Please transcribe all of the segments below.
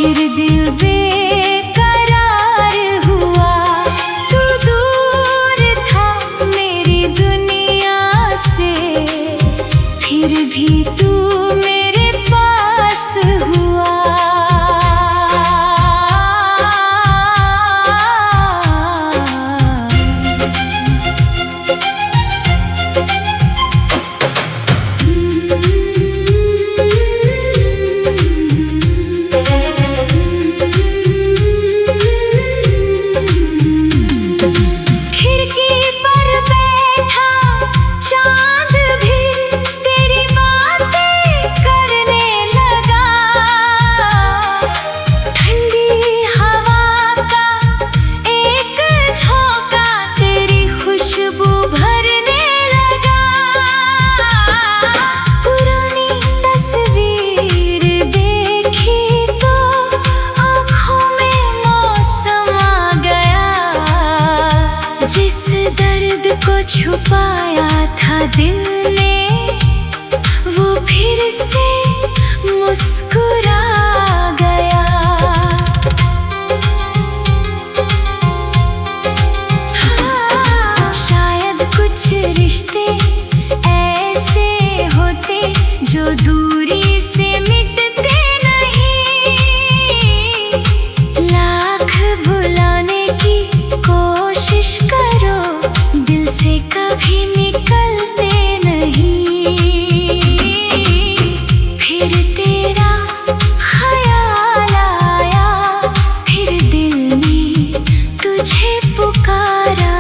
फिर दिल बेकरार हुआ। तू दूर था मेरी दुनिया से, फिर भी तू मेरे पास हुआ। को छुपाया था दिल ने, वो फिर से मुस्कुरा गया। हाँ, शायद कुछ रिश्ते ऐसे होते जो दूरी से मिटते नहीं। लाख भुलाने की कोशिश करो, दिल से कभी निकलते नहीं। फिर तेरा ख्याल आया, फिर दिल ने तुझे पुकारा।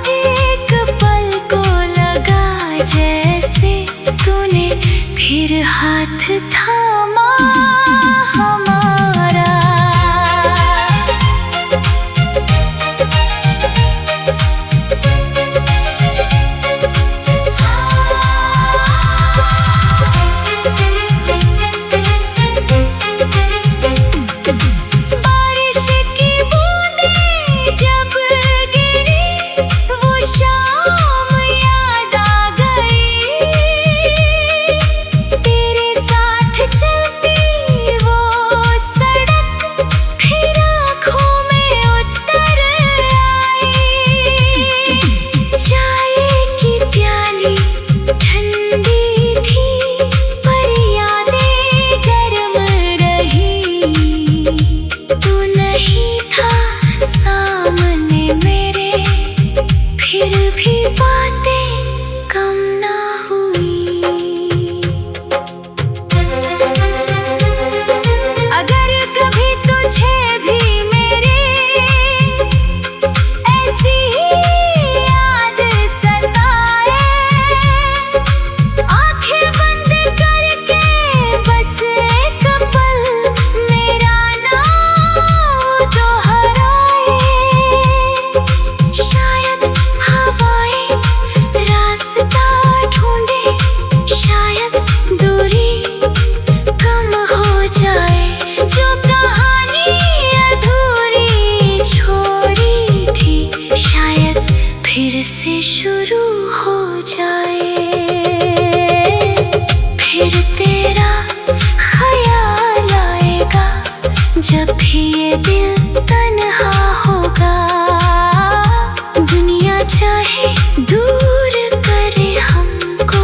एक पल को लगा जैसे तूने फिर हाथ थामा हमारा। फिर से शुरू हो जाए। फिर तेरा ख्याल आएगा जब भी ये दिल तन्हा होगा। दुनिया चाहे दूर करे हमको,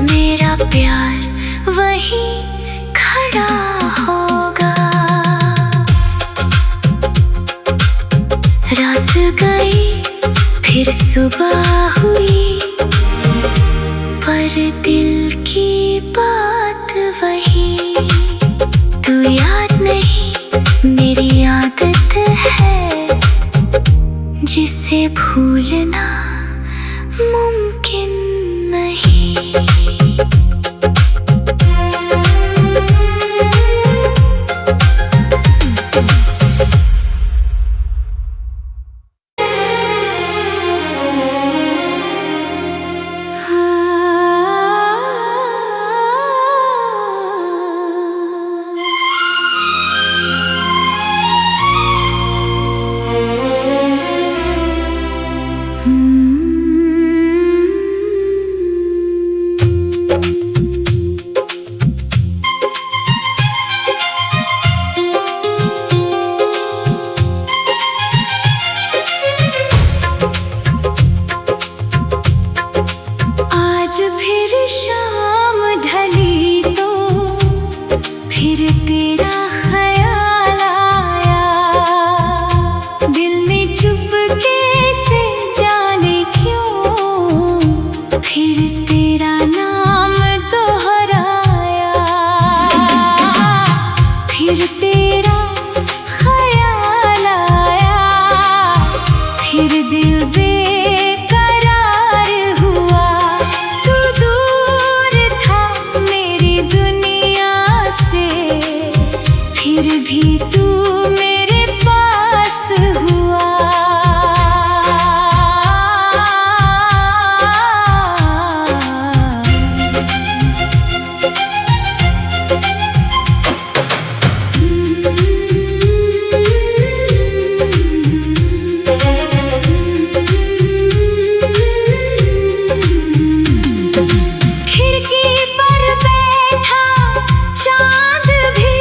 मेरा प्यार वहीं खड़ा होगा। रात गई फिर सुबह हुई, पर दिल की बात वही। तू याद नहीं मेरी आदत है, जिसे भूलना मुमकिन नहीं। फिर तेरा ख्याल आया, दिल ने चुपके से जाने क्यों फिर तेरा नाम दोहराया। फिर तेरा ख्याल आया, फिर दिल बेकरार हुआ। तू दूर था मेरी दुनिया से, फिर भी तू मेरे पास हुआ। खिड़की पर बैठा चांद भी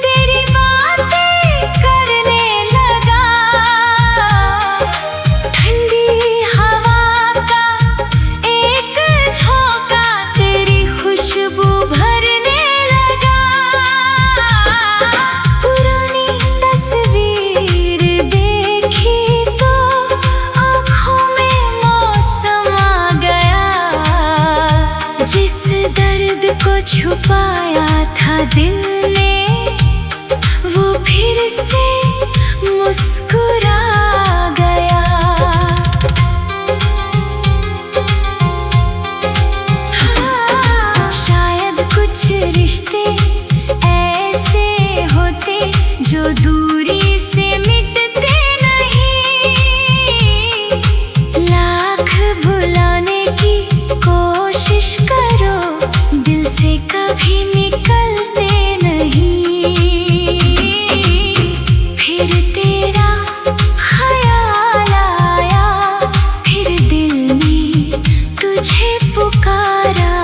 तेरी बातें करने लगा। ठंडी हवा का एक झोंका तेरी खुशबू भरने लगा। पुरानी तस्वीर देखी तो आँखों में मौसम आ गया। जिस दर्द को छुपाया था दिल ने, वो फिर से मुस्कुरा गया। हाँ, शायद कुछ रिश्ते ऐसे होते जो दूरी से मिटते नहीं। लाख भुलाने की कोशिश करो, दिल से कभी निकलते नहीं। फिर तेरा ख्याल आया, फिर दिल ने तुझे पुकारा।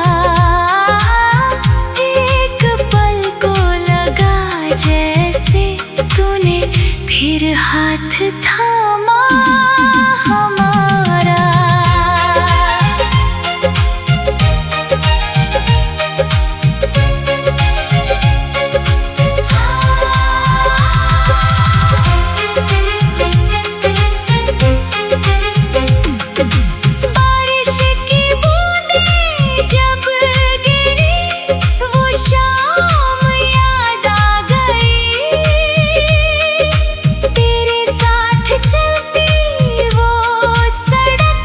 एक पल को लगा जैसे तूने फिर हाथ थामा हमारा। बारिश की बूंदें जब गिरी, वो शाम याद आ गई। तेरे साथ चलती वो सड़क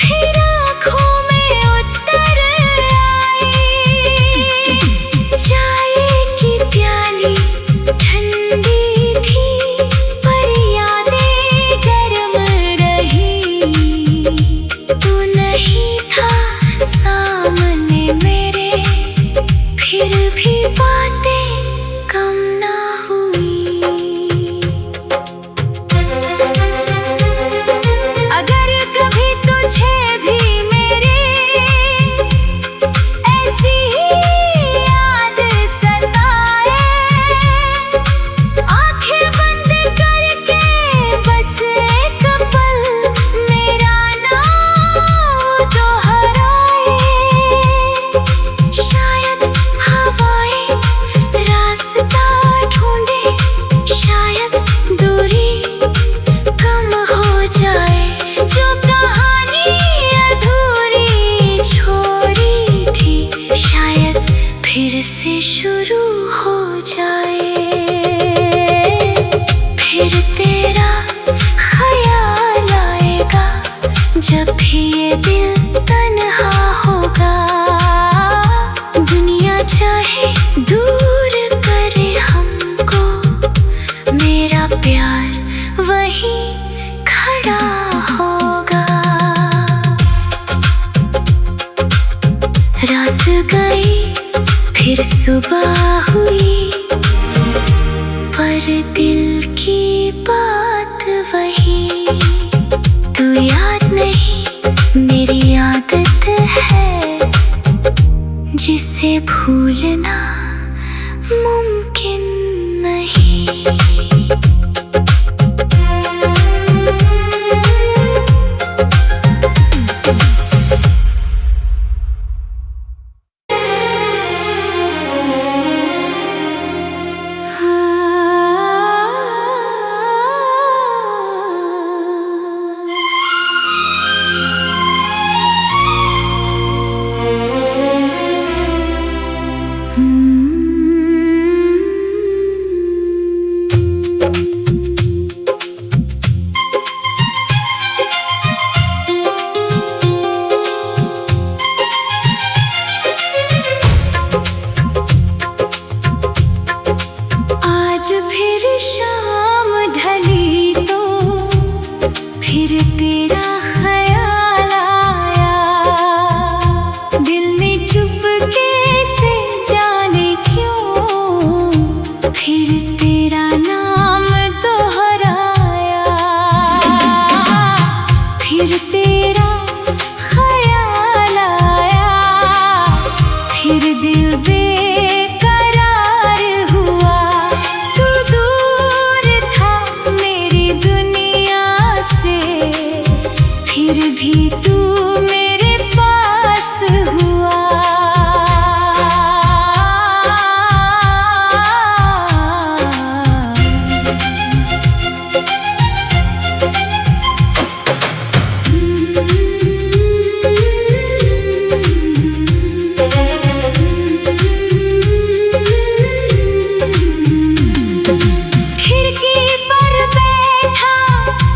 फिर आँखों में उतर आई। चाय की प्याली ठंडी थी पर यादें गर्म रही। तू नहीं था सामने मेरे, फिर भी बातें कम ना हुई। अगर कभी तुझे भी मेरे ऐसी याद सताए, आंखें बंद करके बस एक पल मेरा नाम दोहराए। शायद हवाएं रास्ता ढूंढे, शायद दूरी कम हो जाए। जो कहानी अधूरी छोड़ी थी, शायद फिर से शुरू हो जाए। फिर तेरा ख्याल आएगा, जब भी ये दिल तन्हा होगा। दुनिया चाहे दूर करे हमको, मेरा प्यार वहीं खड़ा होगा। रात गई फिर सुबह हुई, पर दिल की बात वही। तू याद नहीं मेरी आदत है, जिसे भूलना मुमकिन नहीं। शाम ढली तो फिर तेरा ख्याल आया। दिल ने चुपके से जाने क्यों फिर तेरा नाम दोहराया। फिर तेरा ख्याल आया, फिर दिल बेकरार हुआ। तू दूर था मेरी दुनिया से, फिर भी तू मेरे पास हुआ। खिड़की पर बैठा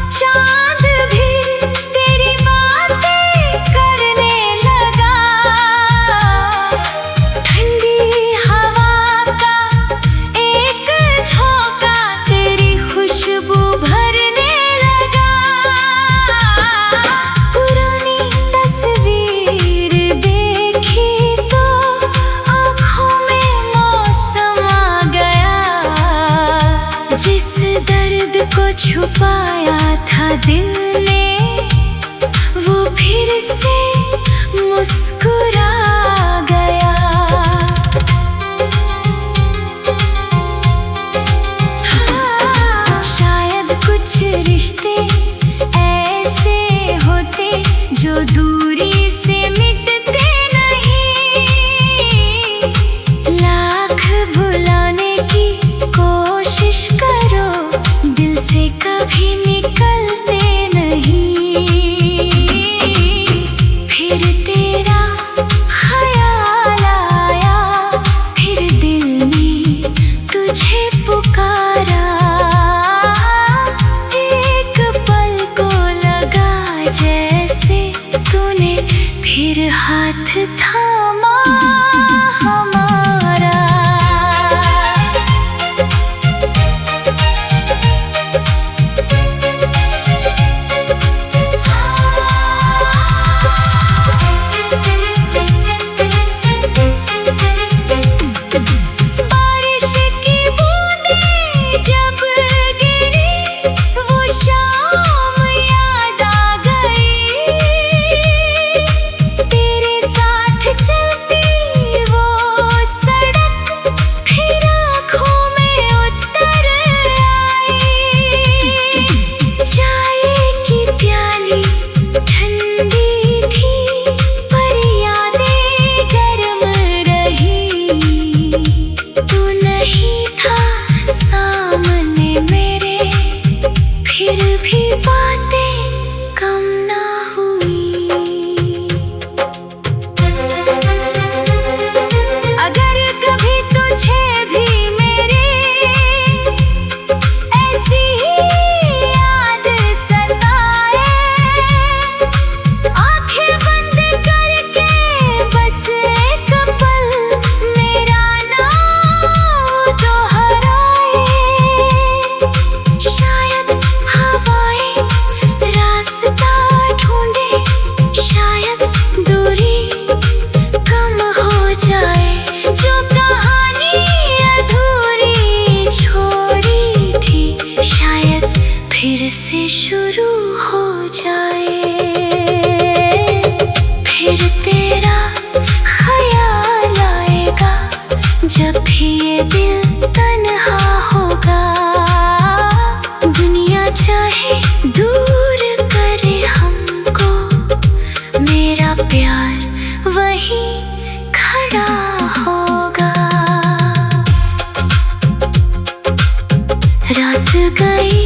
चांद भी तेरी बातें करने लगा। ठंडी हवा का एक झोंका तेरी खुशबू भरने लगा। पुरानी तस्वीर देखी तो आँखों में मौसम आ गया। जिस दर्द को छुपाया था दिल ने, वो फिर से मुस्कुरा गया। हाँ, शायद कुछ रिश्ते ऐसे होते जो दूरी से मिटते नहीं। लाख भुलाने की कोशिश करो, दिल से कभी निकलते नहीं। फिर तेरा ख्याल आया, फिर दिल ने तुझे पुकारा। एक पल को लगा जैसे तूने फिर हाथ थामा हमारा। बारिश की बूंदें जब गिरी, वो शाम याद आ गई। तेरे साथ चलती वो सड़क फिर आँखों में उतर आई। चाय की प्याली ठंडी थी पर यादें गर्म रही। तू नहीं था सामने मेरे, फिर भी बातें कम ना हुई। अगर कभी तुझे भी मेरे ऐसी ही याद सताए, आंखें बंद करके बस एक पल मेरा नाम दोहराए। शायद हवाएं रास्ता ढूंढे, शायद दूरी कम हो जाए। जो कहानी अधूरी छोड़ी थी, शायद फिर से शुरू हो जाए। फिर तेरा ख्याल आएगा जब भी ये दिल तन्हा होगा। दुनिया चाहे दूर करे हमको, मेरा प्यार वहीं खड़ा होगा। रात गई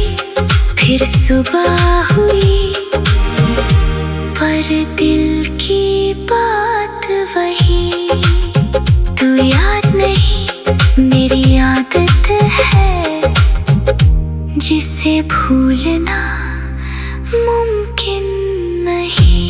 फिर सुबह हुई, पर दिल की बात वही। तू याद नहीं मेरी आदत है, जिसे भूलना मुमकिन नहीं।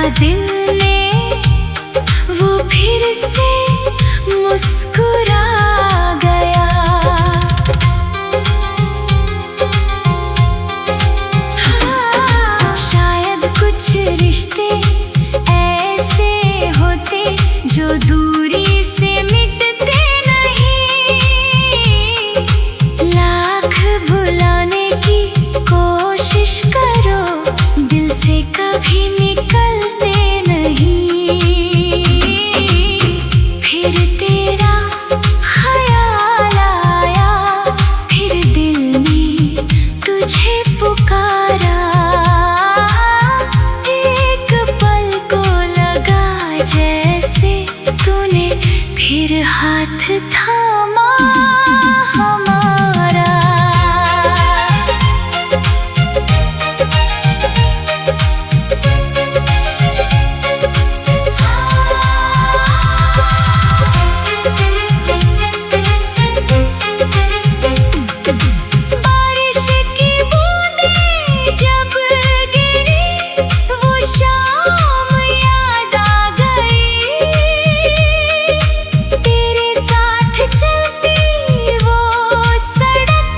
दिल ने वो फिर से मुस्कुरा गया। हाँ, शायद कुछ रिश्ते ऐसे होते जो दूरी से मिटते नहीं। लाख भुलाने की कोशिश करो, दिल से कभी निकलते नहीं। फिर तेरा ख्याल आया, फिर दिल ने तुझे पुकारा। एक पल को लगा जैसे तूने फिर हाथ थामा हमारा। बारिश की बूंदें जब गिरी, वो शाम याद आ गई। तेरे साथ चलती वो सड़क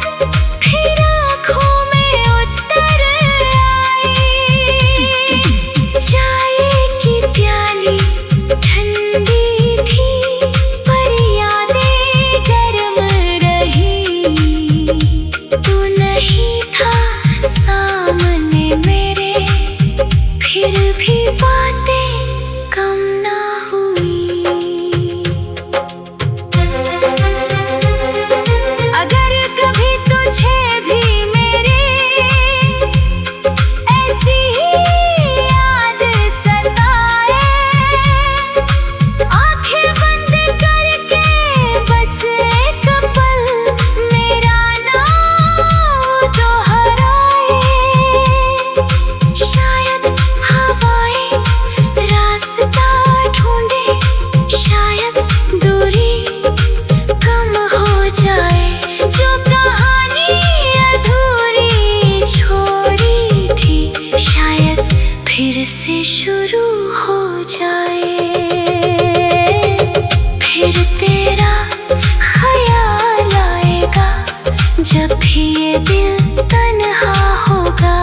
फिर आँखों में उतर आई। चाय की प्याली ठंडी थी, पर यादें गर्म रही। तू नहीं था सामने मेरे, फिर भी बातें कम ना हुई। अगर कभी तुझे भी मेरे ऐसी ही याद सताए, आंखें बंद करके बस एक पल मेरा नाम दोहराए। शायद हवाएं रास्ता ढूंढे, शायद दूरी कम हो जाए। जो कहानी अधूरी छोड़ी थी, शायद फिर से शुरू हो जाए। फिर तेरा ख्याल आएगा जब भी ये दिल तन्हा होगा।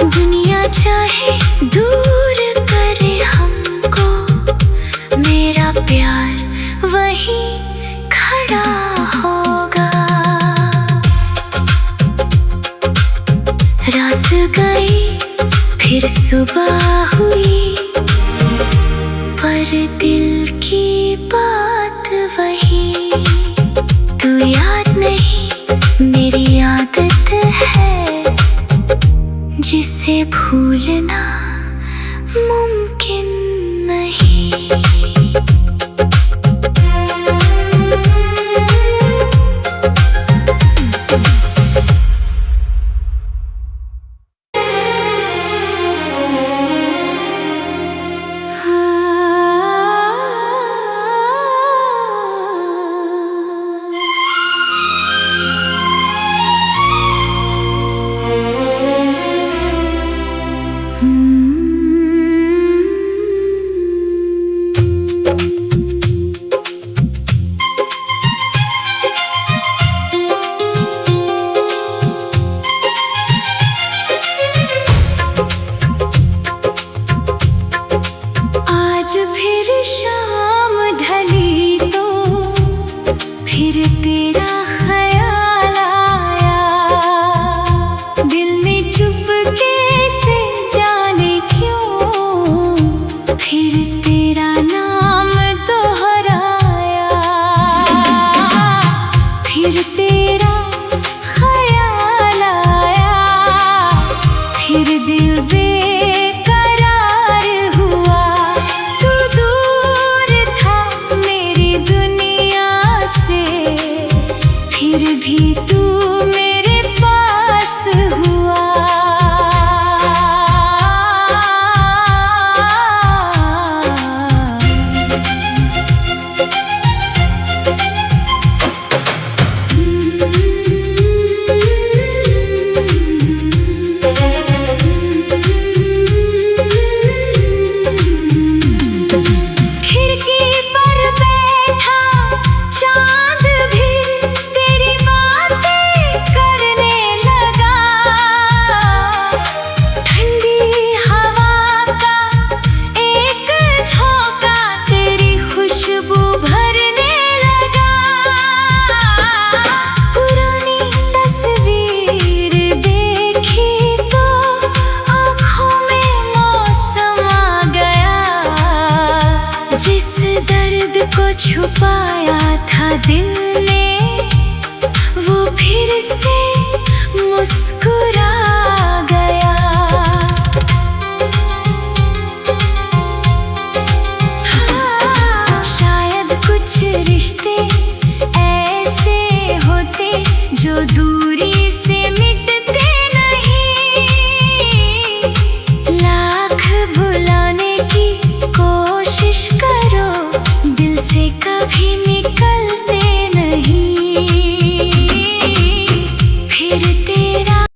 दुनिया चाहे दूर करे हमको, मेरा प्यार वहीं खड़ा होगा। रात गई फिर सुबह हुई, पर दिल की बात वही। तू याद नहीं, मेरी आदत है जिसे भूलना मुमकिन नहीं। दर्द को छुपाया था दिल ने, वो फिर से मुस्कुरा गया। हाँ, शायद कुछ रिश्ते ऐसे होते जो दूरी से मिटते नहीं। लाख भुलाने की कोशिश करो, दिल से कभी नहीं।